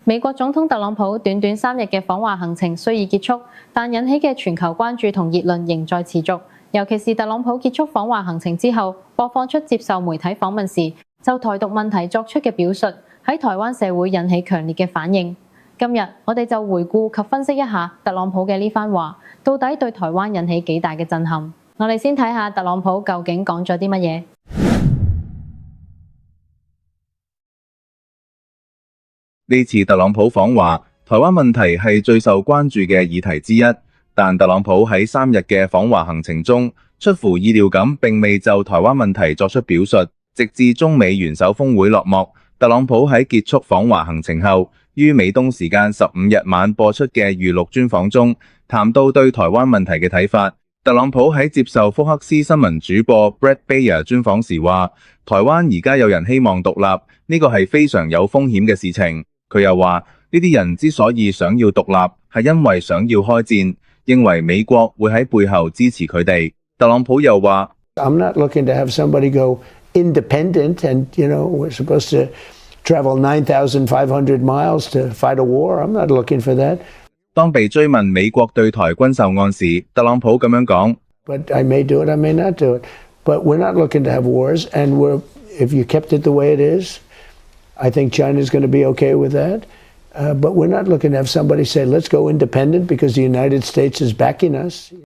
美國總統特朗普短短3日嘅訪華行程雖已結束，但引起嘅全球關注同熱論仍在持續。尤其是特朗普結束訪華行程之後，播放出接受媒體訪問時就台獨問題作出嘅表述，喺台灣社會引起強烈嘅反應。今日我哋就回顧及分析一下特朗普嘅呢番話，到底對台灣引起幾大嘅震撼。我哋先睇下特朗普究竟講咗啲乜嘢。呢次特朗普訪華，台灣問題係最受關注嘅議題之一。但特朗普喺3日嘅訪華行程中，出乎意料咁並未就台灣問題作出表述，直至中美元首峰會落幕。特朗普喺結束訪華行程後，於美東時間15日晚播出嘅預錄專訪中，談到對台灣問題嘅睇法。特朗普喺接受福克斯新聞主播 Bret Baier 專訪時話，台灣而家有人希望獨立，呢個係非常有風險嘅事情。佢又話，呢啲人之所以想要獨立，係因為想要開戰，認為美國會喺背後支持佢哋。特朗普又話 I'm not looking to have somebody go independent and, we're supposed to travel 9,500 miles to fight a war. I'm not looking for that. 當被追問美國對台軍售案時，特朗普咁樣講 But I may do it, I may not do it. But we're not looking to have wars, and if you kept it the way it is, I think China's going to be okay with that. But we're not looking to have somebody say, let's go independent because the United States is backing us.